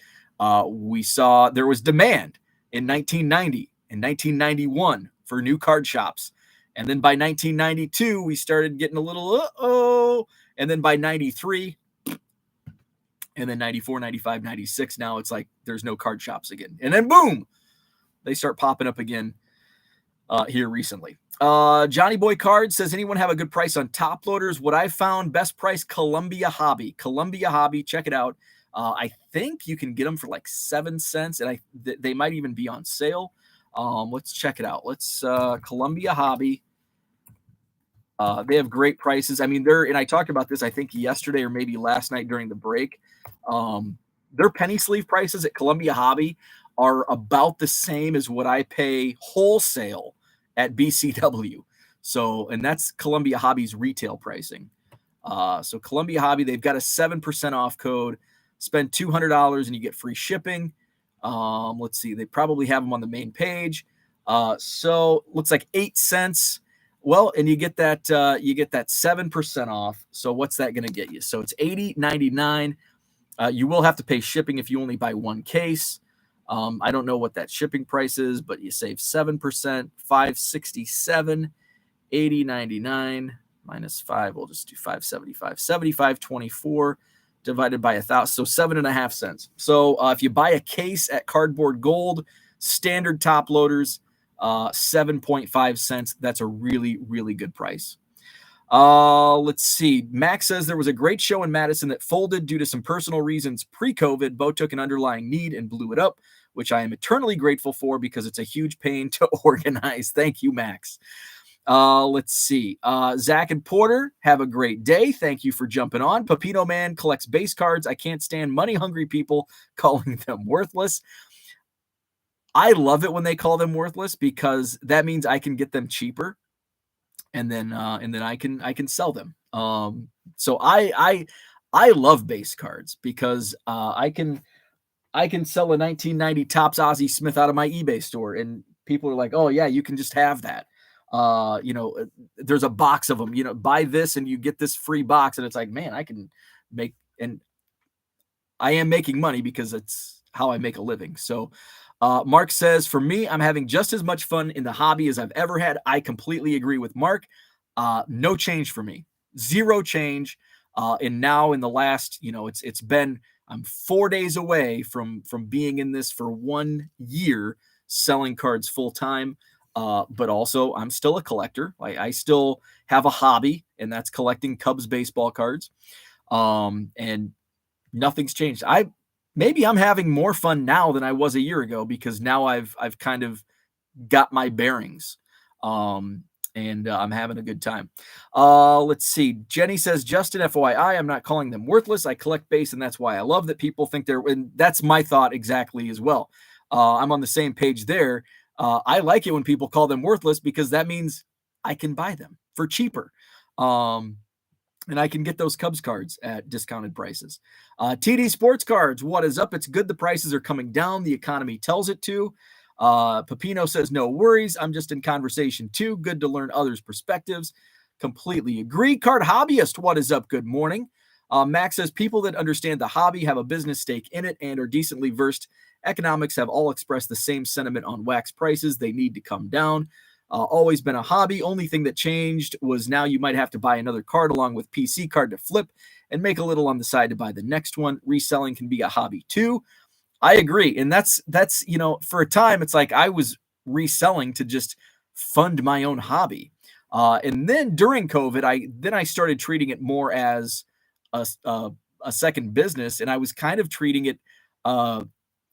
We saw there was demand in 1990 and 1991 for new card shops. And then by 1992, we started getting a little, and then by 93, and then 94, 95, 96, now it's like there's no card shops again. And then boom, they start popping up again here recently. Johnny Boy Card says, anyone have a good price on top loaders? What I found, best price, Columbia Hobby. Check it out. I think you can get them for like 7 cents, and they might even be on sale. Let's check it out. Let's Columbia Hobby. They have great prices. And I talked about this, I think yesterday or maybe last night during the break. Their penny sleeve prices at Columbia Hobby are about the same as what I pay wholesale at BCW. So, and that's Columbia Hobby's retail pricing. So Columbia Hobby, they've got a 7% off code. Spend $200 and you get free shipping. Let's see, they probably have them on the main page. So looks like 8 cents. Well, and you get that 7% off. So what's that going to get you? So it's $80.99. You will have to pay shipping if you only buy one case. I don't know what that shipping price is, but you save 7%, $567, $80.99 minus 5. We'll just do $575, $75.24 divided by 1,000. So 7.5 cents. So if you buy a case at Cardboard Gold, standard top loaders, 7.5 cents. That's a really, really good price. Let's see. Max says there was a great show in Madison that folded due to some personal reasons pre-COVID. Bo took an underlying need and blew it up, which I am eternally grateful for because it's a huge pain to organize. Thank you, Max. Let's see. Zach and Porter, have a great day. Thank you for jumping on. Pepino Man collects base cards. I can't stand money-hungry people calling them worthless. I love it when they call them worthless because that means I can get them cheaper, and then I can sell them. So I love base cards because I can sell a 1990 Topps Ozzie Smith out of my eBay store, and people are like, "Oh yeah, you can just have that." There's a box of them. Buy this and you get this free box, and it's like, man, I can make, and I am making money because it's how I make a living. So, Mark says, for me, I'm having just as much fun in the hobby as I've ever had. I completely agree with Mark. No change for me, zero change. And now in the last, it's been, I'm 4 days away from being in this for 1 year, selling cards full time. But also I'm still a collector. I still have a hobby, and that's collecting Cubs baseball cards. And nothing's changed. Maybe I'm having more fun now than I was a year ago because now I've kind of got my bearings. And I'm having a good time. Let's see. Jenny says, Justin, FYI, I'm not calling them worthless. I collect base, and that's why I love that people think they're, and that's my thought exactly as well. I'm on the same page there. I like it when people call them worthless because that means I can buy them for cheaper. And I can get those Cubs cards at discounted prices. TD Sports Cards, what is up? It's good the prices are coming down. The economy tells it to. Pepino says, no worries. I'm just in conversation too. Good to learn others' perspectives. Completely agree. Card Hobbyist, what is up? Good morning. Max says, people that understand the hobby have a business stake in it and are decently versed. Economics have all expressed the same sentiment on wax prices. They need to come down. Always been a hobby. Only thing that changed was now you might have to buy another card along with PC card to flip and make a little on the side to buy the next one. Reselling can be a hobby too. I agree. And that's, for a time, it's like I was reselling to just fund my own hobby. And then during COVID, I started treating it more as a second business. And I was kind of treating it,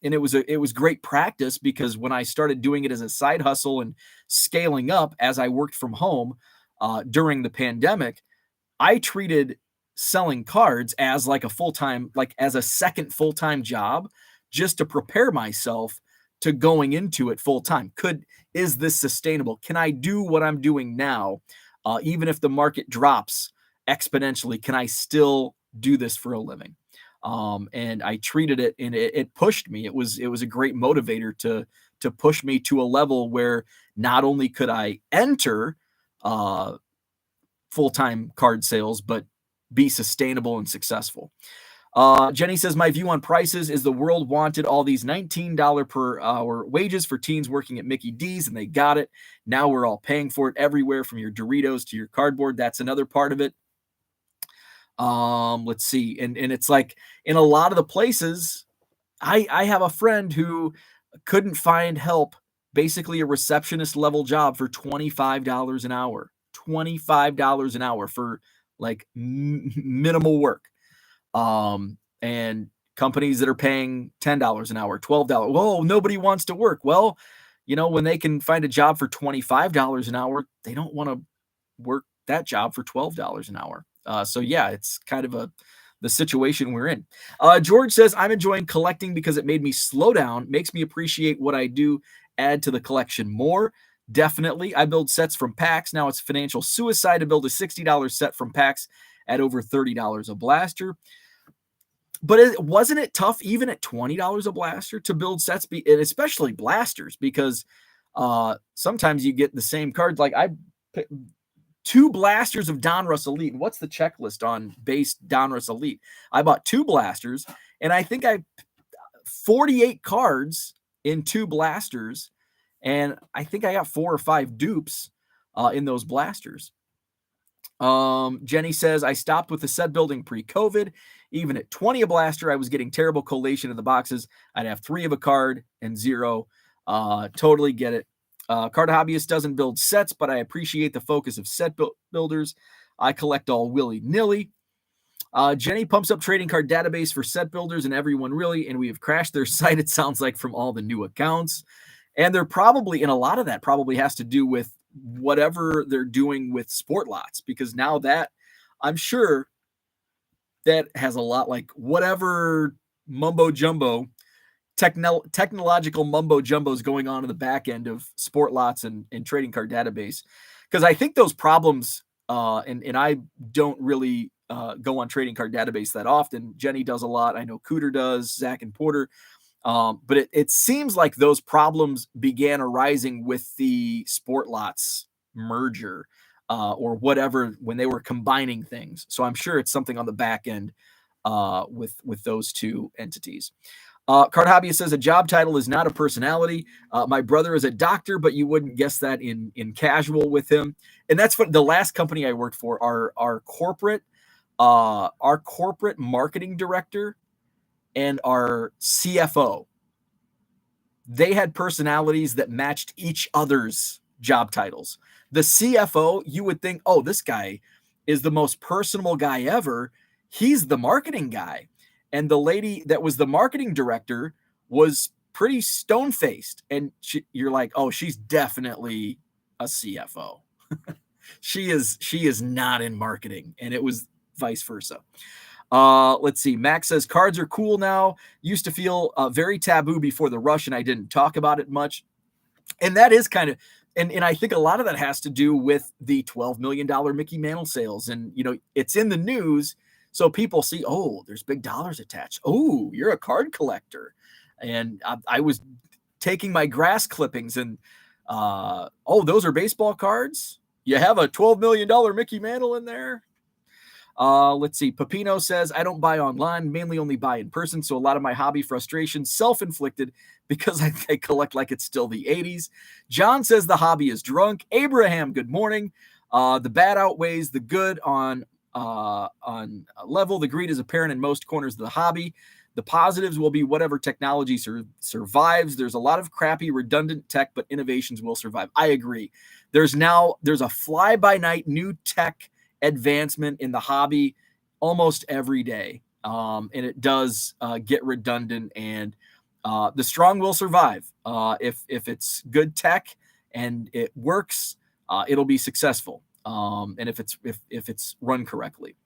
and it was great practice because when I started doing it as a side hustle and scaling up as I worked from home during the pandemic, I treated selling cards as like a full-time, like as a second full-time job, just to prepare myself to going into it full-time. Is this sustainable? Can I do what I'm doing now? Even if the market drops exponentially, can I still do this for a living? And I treated it, and it pushed me. It was a great motivator to push me to a level where not only could I enter full-time card sales, but be sustainable and successful. Jenny says, my view on prices is the world wanted all these $19 per hour wages for teens working at Mickey D's, and they got it. Now we're all paying for it everywhere, from your Doritos to your cardboard. That's another part of it. Let's see. And it's like in a lot of the places, I have a friend who couldn't find help, basically a receptionist level job for $25 an hour, $25 an hour for like minimal work. And companies that are paying $10 an hour, $12. Whoa, nobody wants to work. Well, when they can find a job for $25 an hour, they don't want to work that job for $12 an hour. So yeah, it's kind of the situation we're in. George says, I'm enjoying collecting because it made me slow down, makes me appreciate what I do, add to the collection more. Definitely. I build sets from packs. Now it's financial suicide to build a $60 set from packs at over $30 a blaster. But wasn't it tough even at $20 a blaster to build sets, and especially blasters, because sometimes you get the same cards. Like I 2 blasters of Donruss Elite. And what's the checklist on base Donruss Elite? I bought 2 blasters, and I think I 48 cards in 2 blasters, and I think I got 4 or 5 dupes in those blasters. Jenny says, I stopped with the set building pre-COVID. Even at 20 a blaster, I was getting terrible collation of the boxes. I'd have 3 of a card and 0. Totally get it. Card Hobbyist doesn't build sets, but I appreciate the focus of set builders. I collect all willy-nilly. Jenny pumps up trading card database for set builders and everyone really, and we have crashed their site, it sounds like, from all the new accounts. And they're probably, and a lot of that probably has to do with whatever they're doing with sport lots, because now that, I'm sure that has a lot, like whatever mumbo jumbo, technological mumbo jumbo is going on in the back end of sport lots and trading card database. Because I think those problems, and I don't really go on trading card database that often. Jenny does a lot. I know Cooter does, Zach and Porter. But it seems like those problems began arising with the sport lots merger or whatever, when they were combining things. So I'm sure it's something on the back end with those two entities. Card Hobbyist says a job title is not a personality. My brother is a doctor, but you wouldn't guess that in casual with him. And that's what the last company I worked for, our corporate marketing director and our CFO, they had personalities that matched each other's job titles. The CFO, you would think, oh, this guy is the most personable guy ever. He's the marketing guy. And the lady that was the marketing director was pretty stone-faced. And you're like, oh, she's definitely a CFO. She is not in marketing. And it was vice versa. Let's see. Max says cards are cool now. Used to feel very taboo before the rush, and I didn't talk about it much. And that is kind of, and I think a lot of that has to do with the $12 million Mickey Mantle sales. And, you know, it's in the news. So people see, oh, there's big dollars attached. Oh, you're a card collector. And I was taking my grass clippings and, oh, those are baseball cards? You have a $12 million Mickey Mantle in there? Let's see. Pepino says, I don't buy online, mainly only buy in person. So a lot of my hobby frustration, self-inflicted, because I collect like it's still the 80s. John says the hobby is drunk. Abraham, good morning. The bad outweighs the good on a level. The greed is apparent in most corners of the hobby. The positives will be whatever technology survives. There's a lot of crappy, redundant tech, but innovations will survive. I agree. There's a fly-by-night new tech advancement in the hobby almost every day. And it does get redundant, and the strong will survive. If it's good tech and it works, it'll be successful. And if it's run correctly.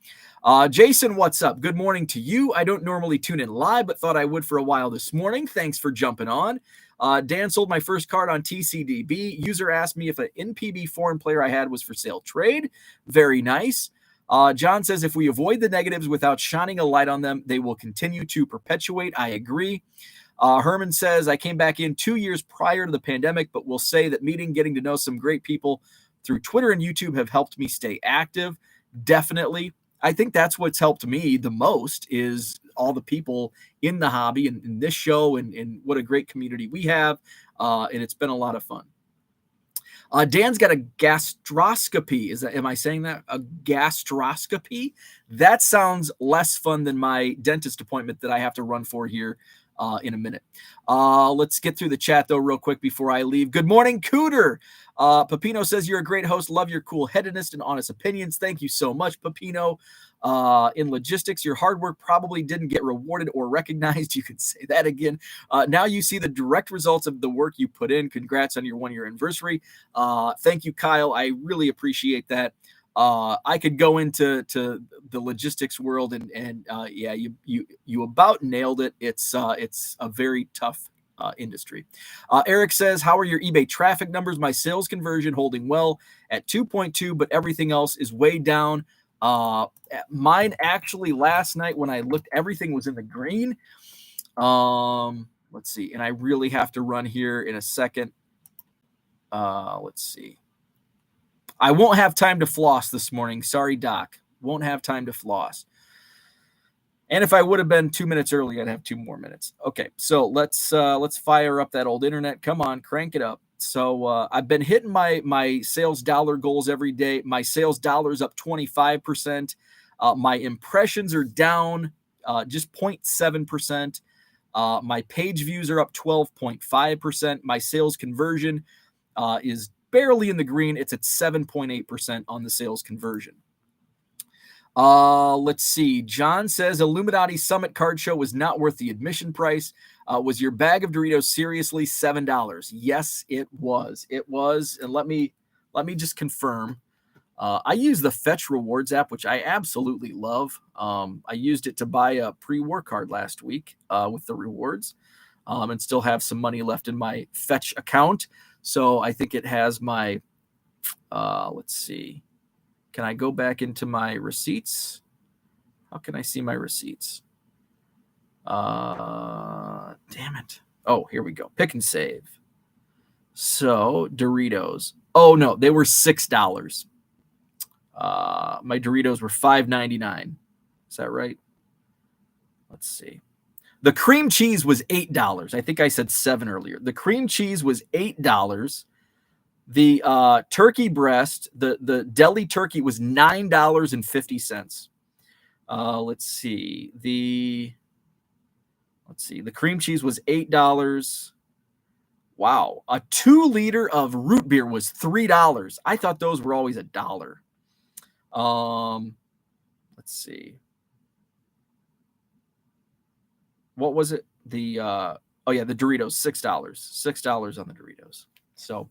Jason, what's up? Good morning to you. I don't normally tune in live, but thought I would for a while this morning. Thanks for jumping on. Dan sold my first card on TCDB. User asked me if an NPB foreign player I had was for sale trade. Very nice. John says if we avoid the negatives without shining a light on them, they will continue to perpetuate. I agree. Herman says I came back in 2 years prior to the pandemic, but will say that getting to know some great people through Twitter and YouTube have helped me stay active. Definitely. I think that's what's helped me the most is all the people in the hobby and in this show and what a great community we have. And it's been a lot of fun. Dan's got a gastroscopy. Am I saying that? A gastroscopy? That sounds less fun than my dentist appointment that I have to run for here in a minute. Let's get through the chat, though, real quick before I leave. Good morning, Cooter. Pepino says, you're a great host. Love your cool hedonist and honest opinions. Thank you so much, Pepino. In logistics, your hard work probably didn't get rewarded or recognized. You can say that again. Now you see the direct results of the work you put in. Congrats on your 1-year anniversary. Thank you, Kyle. I really appreciate that. I could go into the logistics world and yeah, you about nailed it. It's a very tough industry. Eric says, how are your eBay traffic numbers? My sales conversion holding well at 2.2, but everything else is way down. Mine actually last night when I looked, everything was in the green. Let's see. And I really have to run here in a second. Let's see. I won't have time to floss this morning. Sorry, Doc. Won't have time to floss. And if I would have been 2 minutes early, I'd have 2 more minutes. Okay, so let's fire up that old internet. Come on, crank it up. So I've been hitting my sales dollar goals every day. My sales dollars up 25%. My impressions are down just 0.7%. My page views are up 12.5%. My sales conversion is barely in the green. It's at 7.8% on the sales conversion. Let's see. John says Illuminati Summit card show was not worth the admission price. Was your bag of Doritos seriously $7? Yes, it was. It was. And let me just confirm. I use the Fetch Rewards app, which I absolutely love. I used it to buy a pre-war card last week with the rewards, and still have some money left in my Fetch account. So I think it has my. Let's see. Can I go back into my receipts? How can I see my receipts? Damn it. Oh, here we go. Pick and save. So Doritos. Oh no, they were $6. My Doritos were $5.99. Is that right? Let's see. The cream cheese was $8. I think I said $7 earlier. The cream cheese was $8. The turkey breast, the deli turkey was $9.50. Let's see. The cream cheese was $8. Wow. A 2-liter of root beer was $3. I thought those were always $1. Let's see. What was it? The Doritos, $6 on the Doritos. So,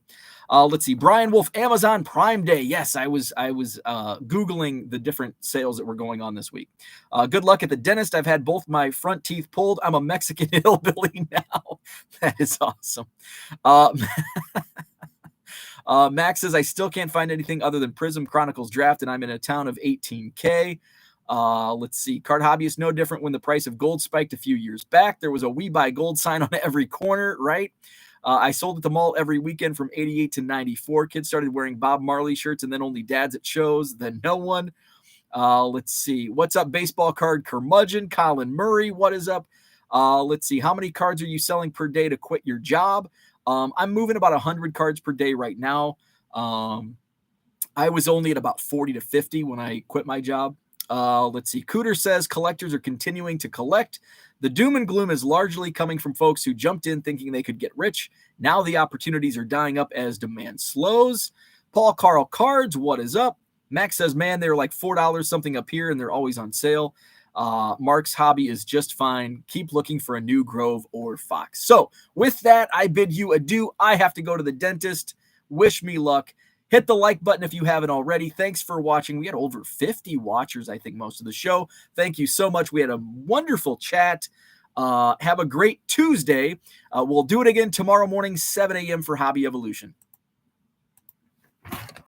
let's see. Brian Wolf, Amazon Prime Day. Yes, I was Googling the different sales that were going on this week. Good luck at the dentist. I've had both my front teeth pulled. I'm a Mexican hillbilly now. That is awesome. Max says, I still can't find anything other than Prism Chronicles Draft, and I'm in a town of 18K. Let's see. Card Hobbyist, no different when the price of gold spiked a few years back. There was a We Buy Gold sign on every corner, right? I sold at the mall every weekend from 88 to 94. Kids started wearing Bob Marley shirts and then only dads at shows, then no one. Let's see. What's up, baseball card curmudgeon? Colin Murray, what is up? Let's see. How many cards are you selling per day to quit your job? I'm moving about 100 cards per day right now. I was only at about 40 to 50 when I quit my job. Let's see. Cooter says collectors are continuing to collect. The doom and gloom is largely coming from folks who jumped in thinking they could get rich. Now the opportunities are dying up as demand slows. Paul Carl Cards, what is up? Max says, man, they're like $4 something up here and they're always on sale. Mark's hobby is just fine. Keep looking for a new Grove or Fox. So with that, I bid you adieu. I have to go to the dentist. Wish me luck. Hit the like button if you haven't already. Thanks for watching. We had over 50 watchers, I think, most of the show. Thank you so much. We had a wonderful chat. Have a great Tuesday. We'll do it again tomorrow morning, 7 a.m. for Hobby Evolution.